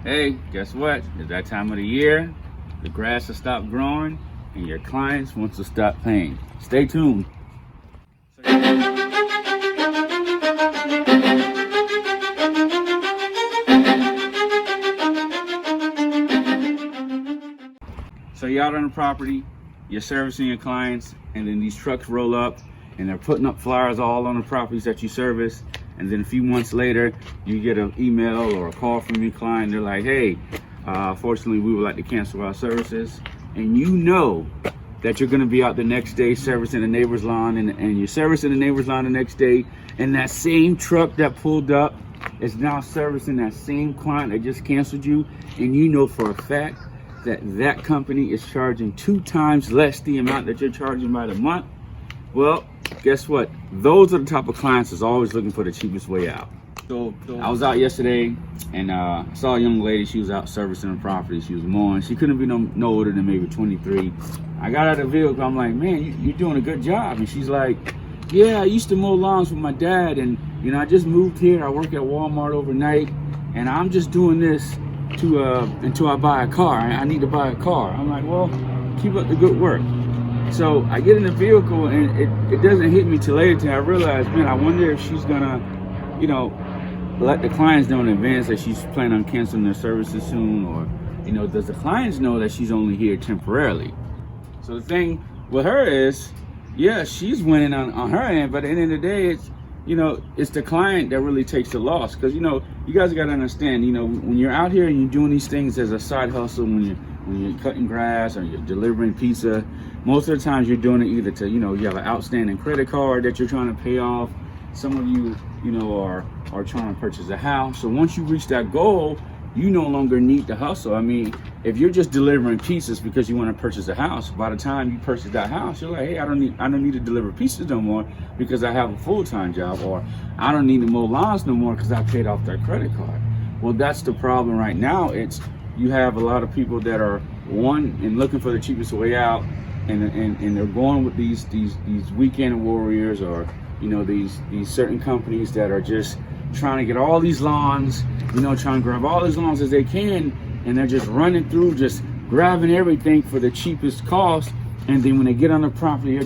Hey, guess what? It's that time of the year. The grass has stopped growing and your clients want to stop paying. Stay tuned. So you're out on the property, you're servicing your clients, and then these trucks roll up and they're putting up flyers all on the properties that you service. And then a few months later, you get an email or a call from your client. They're like, hey, fortunately, we would like to cancel our services. And you know that you're gonna be out the next day servicing the neighbor's lawn, and you're servicing the neighbor's lawn the next day, and that same truck that pulled up is now servicing that same client that just canceled you, and you know for a fact that that company is charging 2 times less the amount that you're charging by the month. Well, guess what? Those are the type of clients that's always looking for the cheapest way out. So I was out yesterday and saw a young lady. She was out servicing her property. She was mowing. She couldn't be no older than maybe 23. I got out of the vehicle. I'm like, man, you're doing a good job. And she's like, yeah, I used to mow lawns with my dad, and you know, I just moved here. I work at Walmart overnight, and I'm just doing this until I buy a car. I need to buy a car. I'm like, well, keep up the good work. So I get in the vehicle, and it doesn't hit me till later till I realize, man, I wonder if she's gonna, you know, let the clients know in advance that she's planning on canceling their services soon, or, you know, does the clients know that she's only here temporarily? So the thing with her is, yeah, she's winning on her end, but at the end of the day, it's, you know, it's the client that really takes the loss. Because, you know, you guys got to understand, you know, when you're out here and you're doing these things as a side hustle, when you're cutting grass or you're delivering pizza, most of the times you're doing it either to, you know, you have an outstanding credit card that you're trying to pay off. Some of you, you know, are trying to purchase a house. So once you reach that goal, you no longer need to hustle. I mean, if you're just delivering pizzas because you want to purchase a house, by the time you purchase that house, you're like, hey, I don't need to deliver pizzas no more because I have a full-time job, or I don't need to mow lawns no more because I paid off that credit card. Well, that's the problem right now. It's, you have a lot of people that are looking for the cheapest way out, and they're going with these weekend warriors, or, you know, these certain companies that are just trying to get all these lawns, you know, trying to grab all as lawns as they can, and they're just running through, just grabbing everything for the cheapest cost. And then when they get on the property,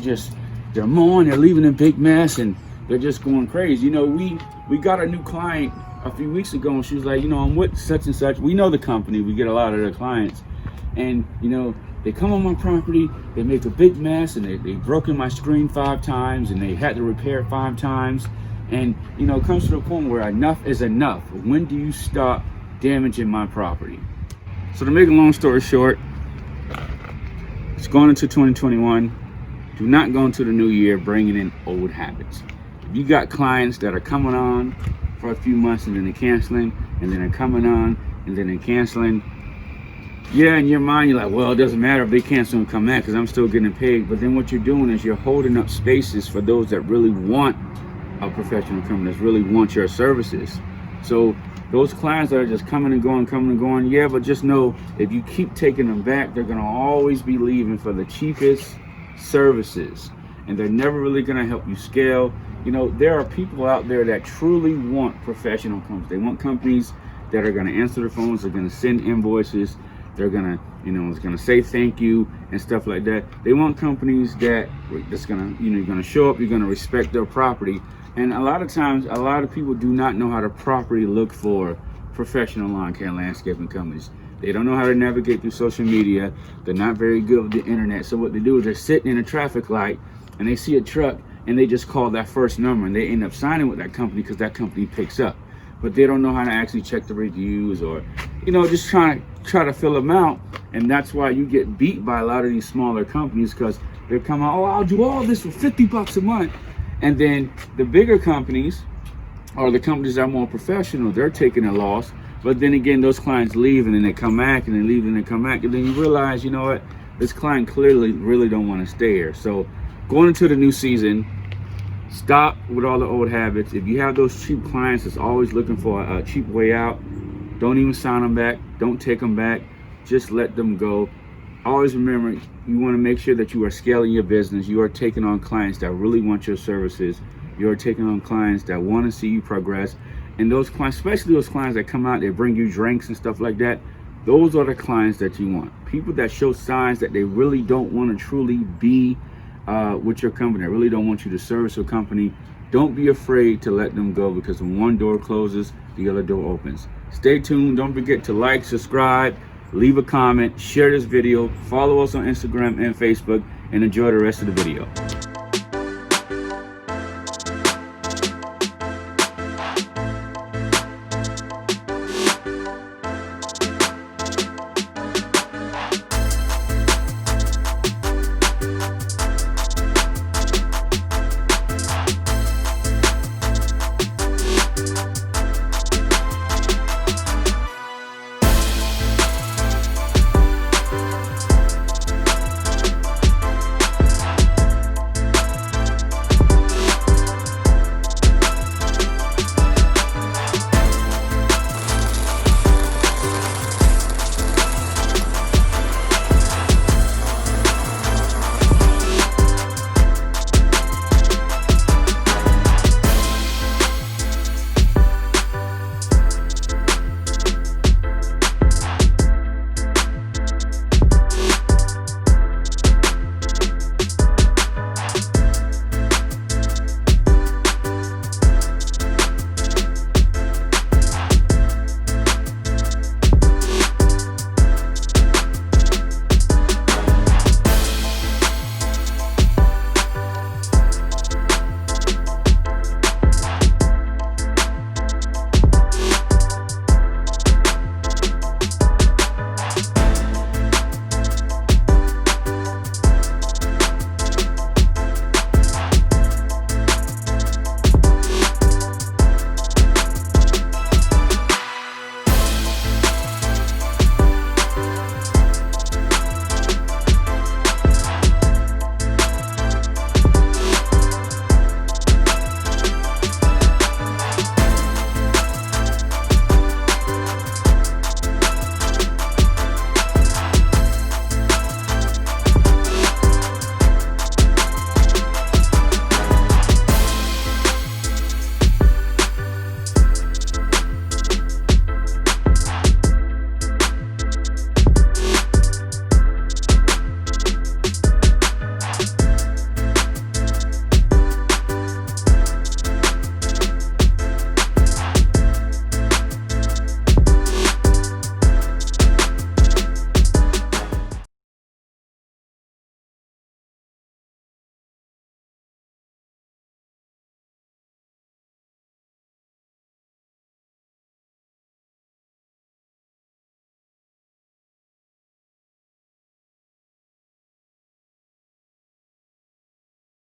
they're mowing, they're leaving a big mess, and they're just going crazy. You know, we got a new client a few weeks ago, and she was like, you know, I'm with such and such. We know the company, we get a lot of their clients, and you know, they come on my property, they make a big mess, and they broken my screen 5 times, and they had to repair it 5 times. And, you know, it comes to the point where enough is enough. When do you stop damaging my property? So to make a long story short, it's going into 2021. Do not go into the new year bringing in old habits. If you got clients that are coming on for a few months and then they're canceling, and then they're coming on and then they're canceling, yeah, in your mind, you're like, well, it doesn't matter if they cancel and come back because I'm still getting paid. But then what you're doing is you're holding up spaces for those that really want a professional company, that really want your services. So those clients that are just coming and going, yeah, but just know, if you keep taking them back, they're gonna always be leaving for the cheapest services, and they're never really gonna help you scale. You know, there are people out there that truly want professional companies. They want companies that are gonna answer the phones, they're gonna send invoices, they're gonna, you know, it's gonna say thank you and stuff like that. They want companies that's gonna, you know, you're gonna show up, you're gonna respect their property. And a lot of times, a lot of people do not know how to properly look for professional lawn care and landscaping companies. They don't know how to navigate through social media. They're not very good with the internet. So what they do is they're sitting in a traffic light and they see a truck and they just call that first number, and they end up signing with that company because that company picks up. But they don't know how to actually check the reviews, or, you know, just try to fill them out. And that's why you get beat by a lot of these smaller companies, because they're coming, oh, I'll do all this for $50 a month. And then the bigger companies, or the companies that are more professional, they're taking a loss. But then again, those clients leave, and then they come back, and they leave, and they come back. And then you realize, you know what, this client clearly really don't want to stay here. So going into the new season, stop with all the old habits. If you have those cheap clients that's always looking for a cheap way out, don't even sign them back. Don't take them back. Just let them go. Always remember, you want to make sure that you are scaling your business. You are taking on clients that really want your services. You are taking on clients that want to see you progress. And those clients, especially those clients that come out, they bring you drinks and stuff like that, those are the clients that you want. People that show signs that they really don't want to truly be with your company. They really don't want you to service your company. Don't be afraid to let them go, because when one door closes, the other door opens. Stay tuned. Don't forget to like, subscribe, leave a comment, share this video, follow us on Instagram and Facebook, and enjoy the rest of the video.